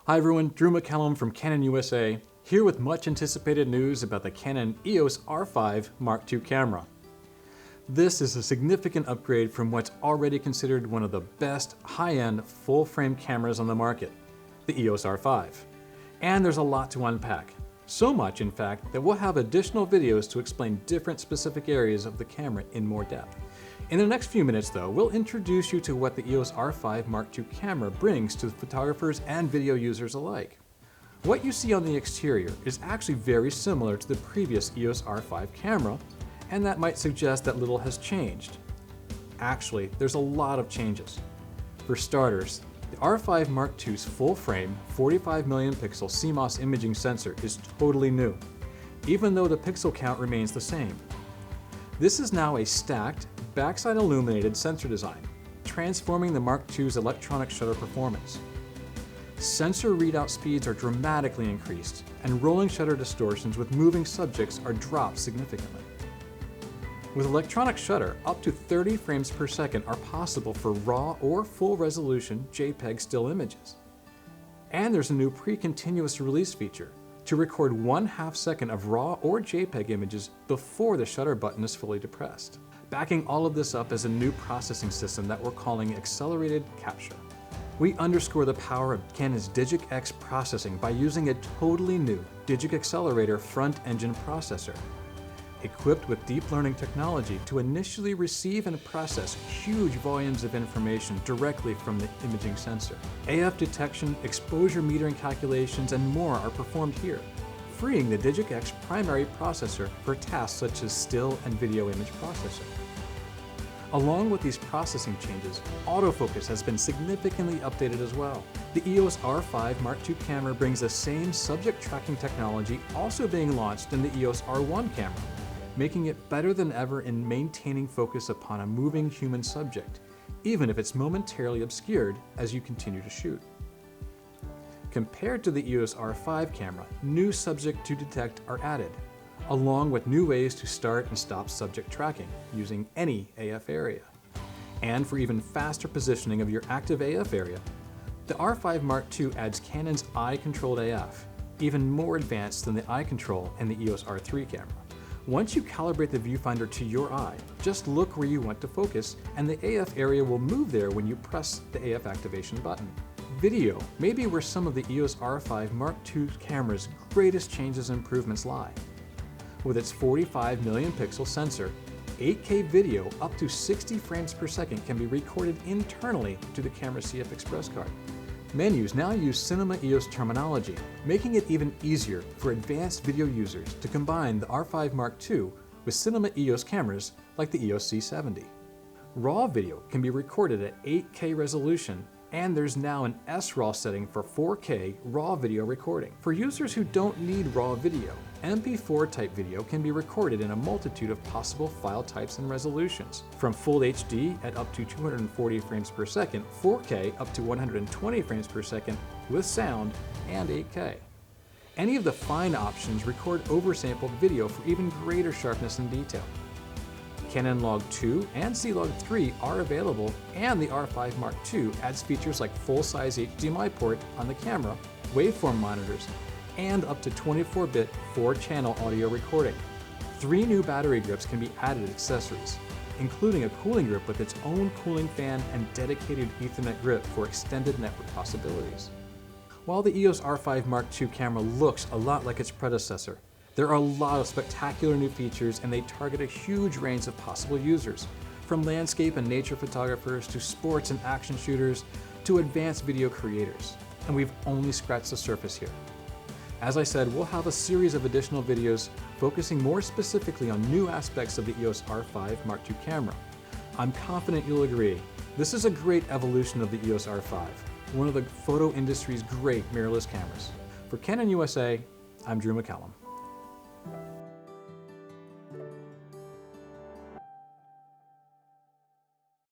Hi everyone, Drew MacCallum from Canon USA, here with much anticipated news about the Canon EOS R5 Mark II camera. This is a significant upgrade from what's already considered one of the best high-end full-frame cameras on the market, the EOS R5. And there's a lot to unpack. So much, in fact, that we'll have additional videos to explain different specific areas of the camera in more depth. In the next few minutes, though, we'll introduce you to what the EOS R5 Mark II camera brings to photographers and video users alike. What you see on the exterior is actually very similar to the previous EOS R5 camera, and that might suggest that little has changed. Actually, there's a lot of changes. For starters, the R5 Mark II's full-frame 45 million pixel CMOS imaging sensor is totally new, even though the pixel count remains the same. This is now a stacked, backside illuminated sensor design, transforming the Mark II's electronic shutter performance. Sensor readout speeds are dramatically increased, and rolling shutter distortions with moving subjects are dropped significantly. With electronic shutter, up to 30 frames per second are possible for raw or full resolution JPEG still images. And there's a new pre-continuous release feature to record 1/2 second of raw or JPEG images before the shutter button is fully depressed. Backing all of this up is a new processing system that we're calling accelerated capture. We underscore the power of Canon's Digic X processing by using a totally new Digic Accelerator front-engine processor, equipped with deep learning technology to initially receive and process huge volumes of information directly from the imaging sensor. AF detection, exposure metering calculations, and more are performed here, freeing the Digic X primary processor for tasks such as still and video image processing. Along with these processing changes, autofocus has been significantly updated as well. The EOS R5 Mark II camera brings the same subject tracking technology also being launched in the EOS R1 camera, making it better than ever in maintaining focus upon a moving human subject, even if it's momentarily obscured as you continue to shoot. Compared to the EOS R5 camera, new subject to detect are added, along with new ways to start and stop subject tracking using any AF area. And for even faster positioning of your active AF area, the R5 Mark II adds Canon's eye-controlled AF, even more advanced than the eye control in the EOS R3 camera. Once you calibrate the viewfinder to your eye, just look where you want to focus, and the AF area will move there when you press the AF activation button. Video may be where some of the EOS R5 Mark II camera's greatest changes and improvements lie. With its 45 million pixel sensor, 8K video up to 60 frames per second can be recorded internally to the camera's CF Express card. Menus now use Cinema EOS terminology, making it even easier for advanced video users to combine the R5 Mark II with Cinema EOS cameras like the EOS C70. RAW video can be recorded at 8K resolution, and there's now an SRAW setting for 4K RAW video recording. For users who don't need RAW video, MP4 type video can be recorded in a multitude of possible file types and resolutions, from Full HD at up to 240 frames per second, 4K up to 120 frames per second with sound, and 8K. Any of the fine options record oversampled video for even greater sharpness and detail. Canon Log 2 and C-Log 3 are available, and the R5 Mark II adds features like full-size HDMI port on the camera, waveform monitors, and up to 24-bit 4-channel audio recording. 3 new battery grips can be added as accessories, including a cooling grip with its own cooling fan and dedicated Ethernet grip for extended network possibilities. While the EOS R5 Mark II camera looks a lot like its predecessor, there are a lot of spectacular new features, and they target a huge range of possible users, from landscape and nature photographers to sports and action shooters to advanced video creators. And we've only scratched the surface here. As I said, we'll have a series of additional videos focusing more specifically on new aspects of the EOS R5 Mark II camera. I'm confident you'll agree. This is a great evolution of the EOS R5, one of the photo industry's great mirrorless cameras. For Canon USA, I'm Drew MacCallum.